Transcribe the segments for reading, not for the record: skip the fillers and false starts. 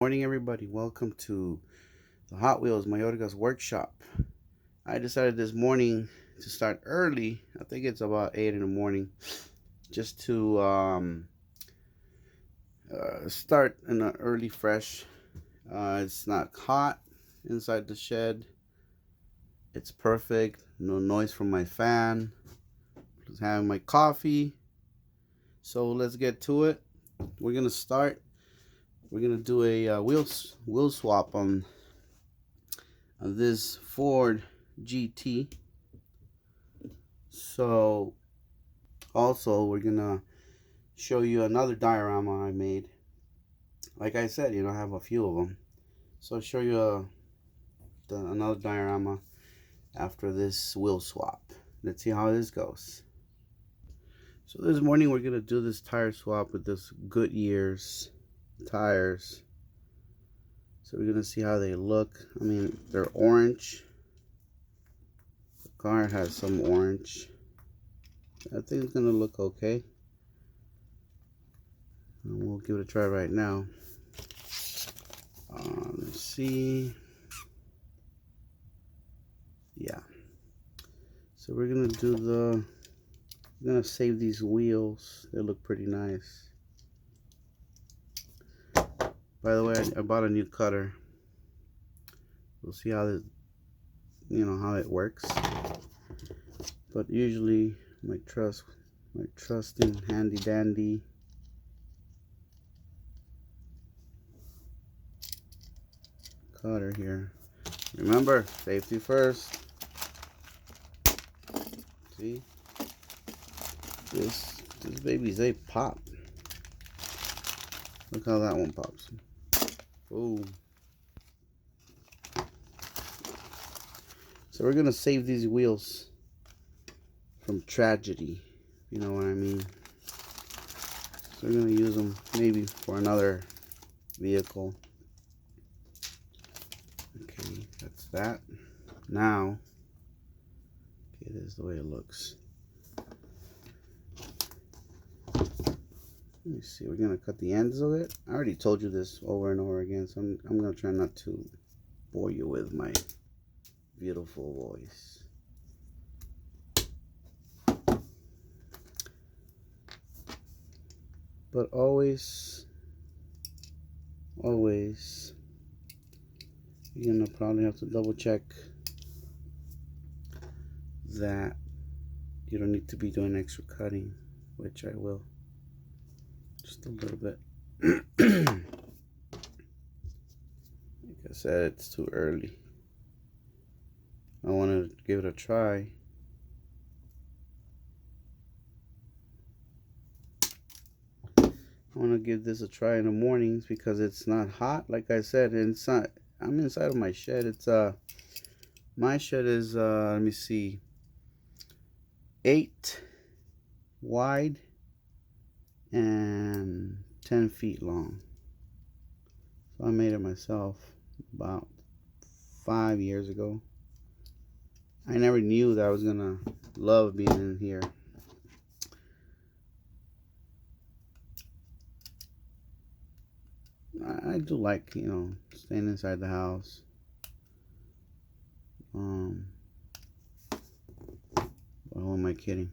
Morning, everybody. Welcome to the Hot Wheels Mayorga's workshop. I decided this morning to start early. I think it's about 8 in the morning, just to start in an early fresh. It's not hot inside the shed. It's perfect. No noise from my fan. Just having my coffee. So let's get to it. We're gonna start. We're gonna do a wheel swap on this Ford GT. So also we're gonna show you another diorama I made. Like I said, I have a few of them. So I'll show you another diorama after this wheel swap. Let's see how this goes. So this morning we're gonna do this tire swap with this Goodyear's tires. So we're gonna see how they look. I mean, they're orange. The car has some orange. I think it's gonna look okay. And we'll give it a try right now. Let's see. Yeah. So we're gonna save these wheels. They look pretty nice. By the way, I bought a new cutter. We'll see how how it works. But usually my trusting handy dandy cutter here. Remember, safety first. See, this baby's a pop. Look how that one pops. Boom. So we're gonna save these wheels from tragedy, you know what I mean. So we're gonna use them maybe for another vehicle. Okay, that's that. Now, okay, this is the way it looks. Let me see, we're gonna cut the ends of it. I already told you this over and over again, so I'm gonna try not to bore you with my beautiful voice. But always, you're gonna probably have to double check that you don't need to be doing extra cutting, which I will. Just a little bit. Like I said, it's too early. I want to give it a try. I want to give this a try in the mornings because it's not hot. Like I said, I'm inside of my shed. It's my shed is let me see, 8 wide and 10 feet long. So I made it myself about 5 years ago. I never knew that I was gonna love being in here. I do like, staying inside the house. Who am I kidding?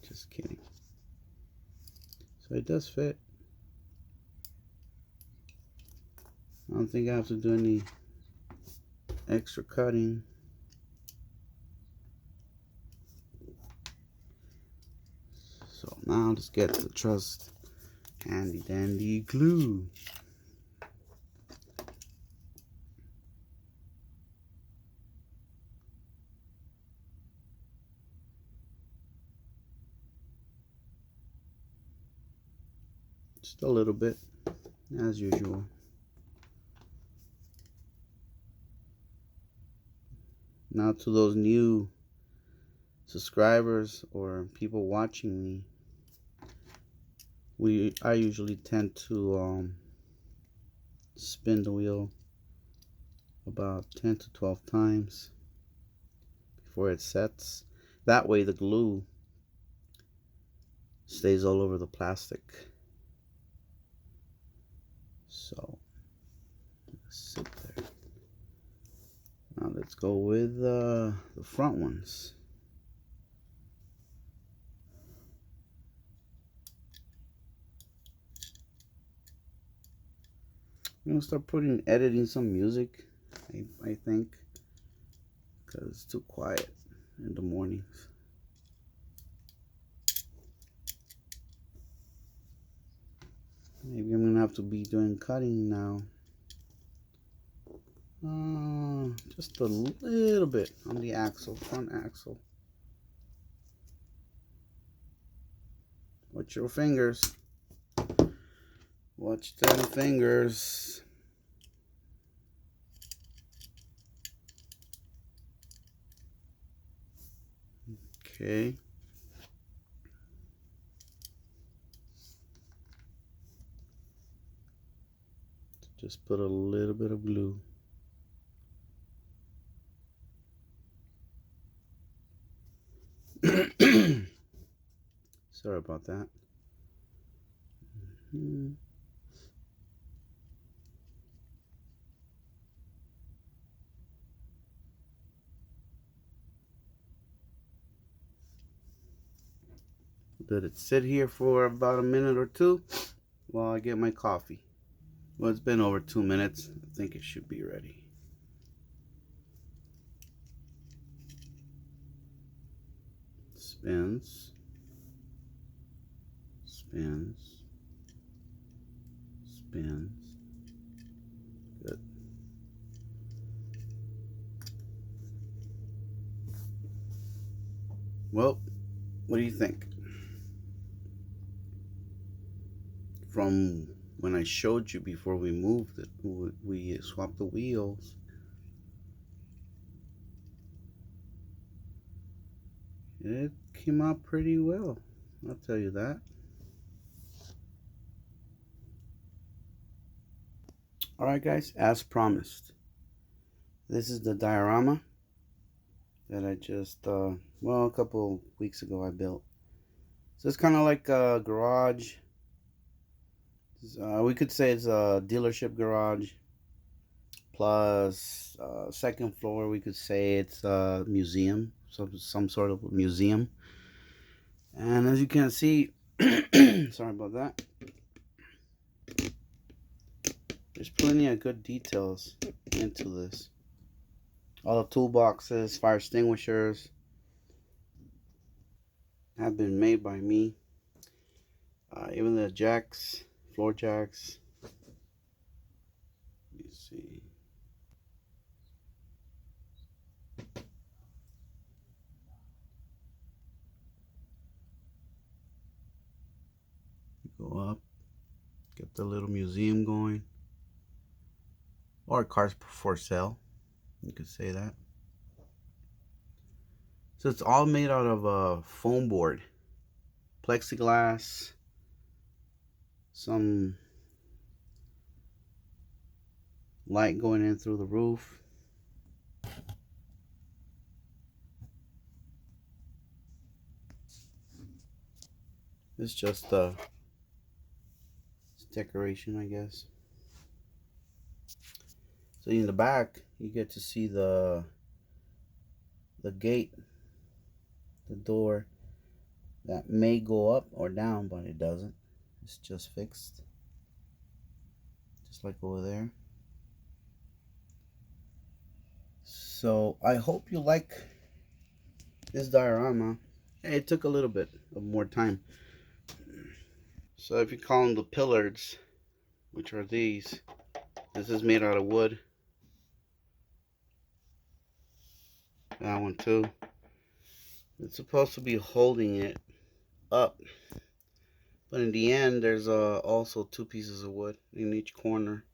Just kidding. So it does fit. I don't think I have to do any extra cutting. So now I'll just get the trust handy dandy glue. Just a little bit, as usual. Now to those new subscribers or people watching me, I usually tend to spin the wheel about 10 to 12 times before it sets. That way the glue stays all over the plastic. So Let's go with the front ones. I'm gonna start editing some music, I think, because it's too quiet in the mornings. Maybe I'm gonna have to be doing cutting now. Just a little bit on the axle, front axle. Watch your fingers. Watch them fingers. Okay. Just put a little bit of glue. Sorry about that. Let it sit here for about a minute or two while I get my coffee. Well, it's been over 2 minutes. I think it should be ready. Spins. Spins. Spins. Good. Well, what do you think? From when I showed you before we moved it, we swapped the wheels. It came out pretty well, I'll tell you that. Alright guys, as promised, this is the diorama that I just, well, a couple weeks ago I built. So it's kind of like a garage. We could say it's a dealership garage. Plus, second floor, we could say it's a museum. Some sort of museum. And as you can see, sorry about that. There's plenty of good details into this. All the toolboxes, fire extinguishers have been made by me. Even the jacks, floor jacks. Let me see. Go up, get the little museum going. Or cars for sale, you could say that. So it's all made out of a foam board, plexiglass, some light going in through the roof. It's just it's decoration, I guess. So in the back, you get to see the gate, the door that may go up or down, but it doesn't. It's just fixed, just like over there. So I hope you like this diorama. It took a little bit of more time. So if you call them the pillars, which are these, this is made out of wood. That one too. It's supposed to be holding it up, but in the end there's also 2 pieces of wood in each corner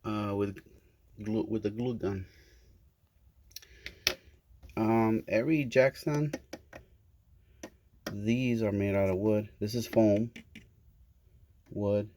with a glue gun. Every jack stand, these are made out of wood. This is foam, wood,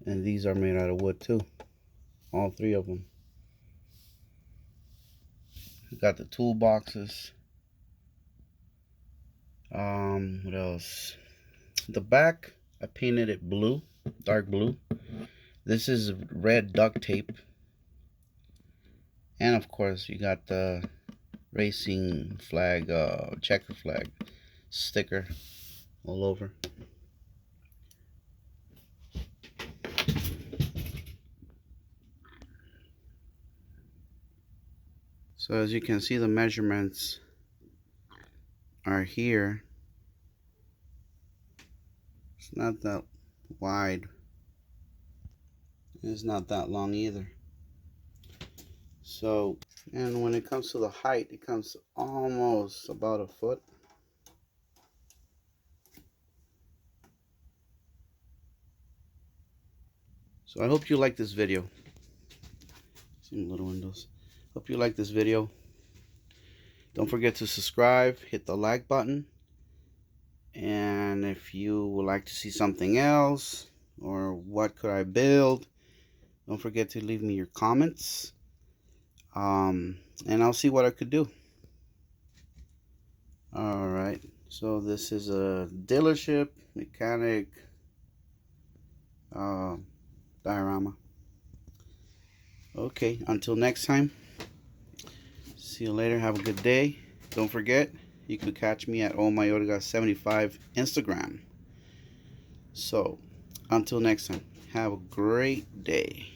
and these are made out of wood too. All 3 of them. Got the toolboxes. What else? The back, I painted it blue, dark blue. This is red duct tape. And of course, you got the racing flag, checker flag sticker all over. So as you can see, the measurements are here. It's not that wide. It's not that long either. So, and when it comes to the height, it comes almost about a foot. So I hope you like this video. Some little windows. Hope you like this video. Don't forget to subscribe, hit the like button. And if you would like to see something else, or what could I build, don't forget to leave me your comments. And I'll see what I could do. Alright, so this is a dealership mechanic diorama. Okay, until next time, see you later. Have a good day. Don't forget, you could catch me at ohmayorga75 Instagram. So until next time, have a great day.